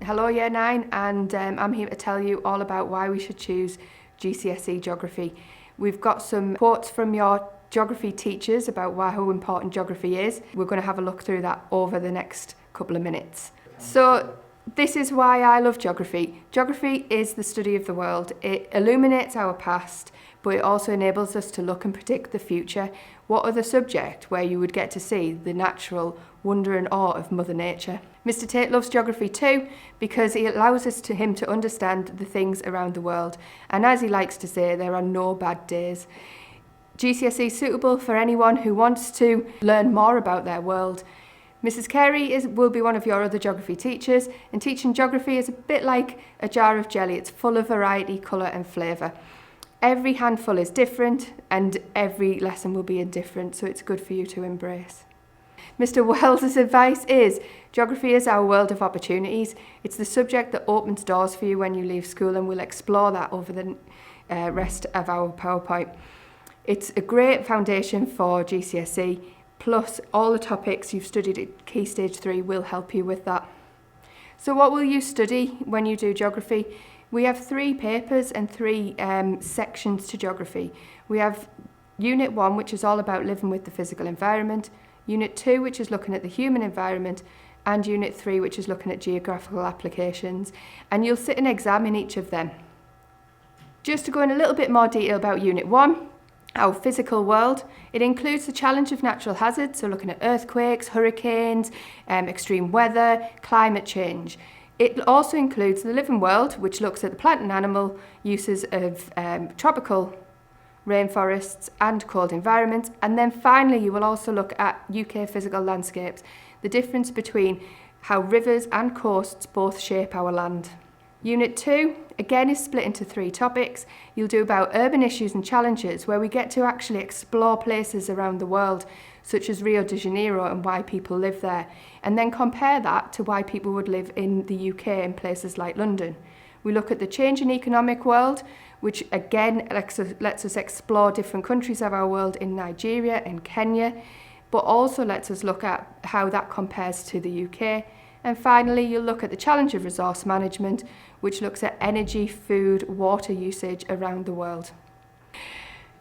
Hello Year 9, and I'm here to tell you all about why we should choose GCSE Geography. We've got some quotes from your geography teachers about how important geography is. We're going to have a look through that over the next couple of minutes. So this is why I love geography. Geography is the study of the world. It illuminates our past, but it also enables us to look and predict the future. What other subject where you would get to see the natural wonder and awe of Mother Nature? Mr. Tate loves geography too because it allows him to understand the things around the world. And as he likes to say, there are no bad days. GCSE is suitable for anyone who wants to learn more about their world. Mrs. Carey will be one of your other geography teachers, and teaching geography is a bit like a jar of jelly. It's full of variety, colour and flavour. Every handful is different and every lesson will be different, so it's good for you to embrace. Mr. Wells' advice is, geography is our world of opportunities. It's the subject that opens doors for you when you leave school, and we'll explore that over the rest of our PowerPoint. It's a great foundation for GCSE, plus all the topics you've studied at Key Stage 3 will help you with that. So what will you study when you do geography? We have 3 papers and 3 sections to geography. We have Unit 1, which is all about living with the physical environment, Unit 2, which is looking at the human environment, and Unit 3, which is looking at geographical applications. And you'll sit an exam in each of them. Just to go in a little bit more detail about Unit 1, our physical world, it includes the challenge of natural hazards, so looking at earthquakes, hurricanes, extreme weather, climate change. It also includes the living world, which looks at the plant and animal uses of tropical rainforests and cold environments. And then finally, you will also look at UK physical landscapes, the difference between how rivers and coasts both shape our land. Unit 2, again, is split into 3 topics. You'll do about urban issues and challenges, where we get to actually explore places around the world, such as Rio de Janeiro and why people live there, and then compare that to why people would live in the UK in places like London. We look at the changing economic world, which again lets us explore different countries of our world in Nigeria and Kenya, but also lets us look at how that compares to the UK. And finally, you'll look at the challenge of resource management, which looks at energy, food, water usage around the world.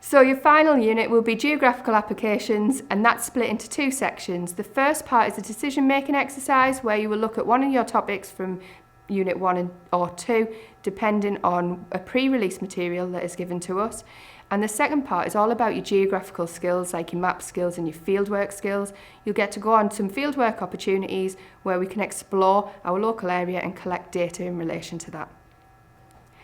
So your final unit will be geographical applications, and that's split into 2 sections. The first part is a decision-making exercise where you will look at one of your topics from Unit 1 or 2, depending on a pre-release material that is given to us. And the second part is all about your geographical skills, like your map skills and your fieldwork skills. You'll get to go on some fieldwork opportunities where we can explore our local area and collect data in relation to that.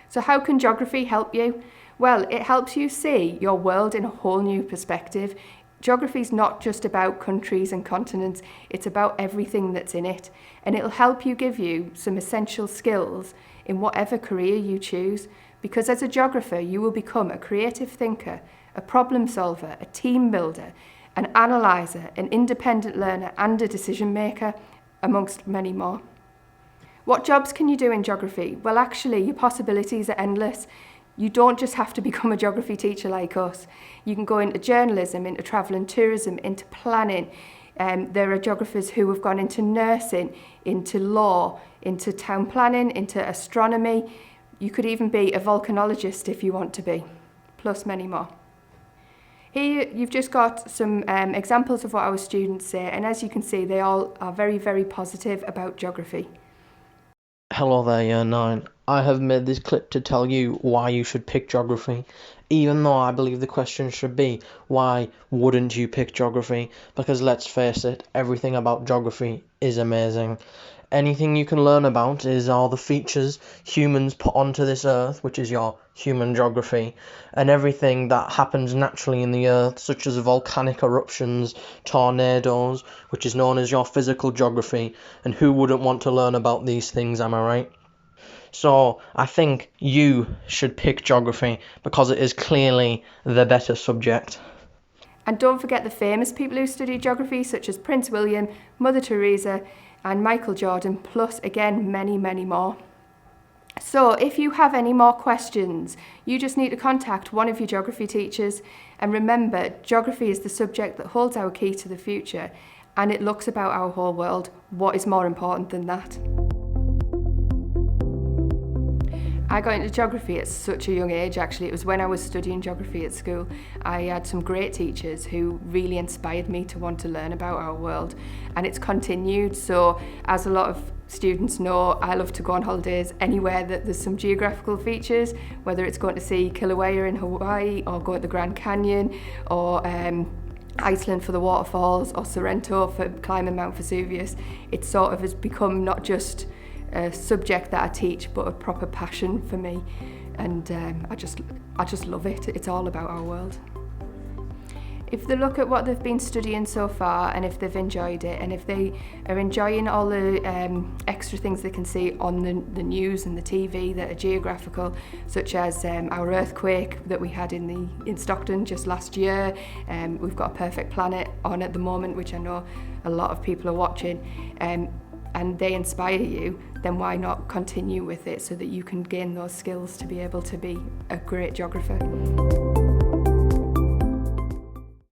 So how can geography help you? Well, it helps you see your world in a whole new perspective. Geography is not just about countries and continents, it's about everything that's in it. And it'll help you give you some essential skills in whatever career you choose, because as a geographer, you will become a creative thinker, a problem solver, a team builder, an analyzer, an independent learner, and a decision maker, amongst many more. What jobs can you do in geography? Well, actually, your possibilities are endless. You don't just have to become a geography teacher like us. You can go into journalism, into travel and tourism, into planning. There are geographers who have gone into nursing, into law, into town planning, into astronomy. You could even be a volcanologist if you want to be, plus many more. Here you've just got some examples of what our students say, and as you can see, they all are very, very positive about geography. Hello there, Year 9. I have made this clip to tell you why you should pick geography, even though I believe the question should be, why wouldn't you pick geography? Because let's face it, everything about geography is amazing. Anything you can learn about is all the features humans put onto this earth, which is your human geography, and everything that happens naturally in the earth, such as volcanic eruptions, tornadoes, which is known as your physical geography. And who wouldn't want to learn about these things, am I right? So I think you should pick geography because it is clearly the better subject. And don't forget the famous people who studied geography, such as Prince William, Mother Teresa, and Michael Jordan, plus again many, many more. So if you have any more questions, you just need to contact one of your geography teachers. And remember, geography is the subject that holds our key to the future, and it looks about our whole world. What is more important than that? I got into geography at such a young age, actually. It was when I was studying geography at school. I had some great teachers who really inspired me to want to learn about our world, and it's continued. So, as a lot of students know, I love to go on holidays anywhere that there's some geographical features, whether it's going to see Kilauea in Hawaii, or go to the Grand Canyon, or Iceland for the waterfalls, or Sorrento for climbing Mount Vesuvius. It sort of has become not just a subject that I teach, but a proper passion for me, and I just love it. It's all about our world. If they look at what they've been studying so far, and if they've enjoyed it, and if they are enjoying all the extra things they can see on the news and the TV that are geographical, such as our earthquake that we had in Stockton just last year. We've got A Perfect Planet on at the moment, which I know a lot of people are watching. And they inspire you, then why not continue with it so that you can gain those skills to be able to be a great geographer.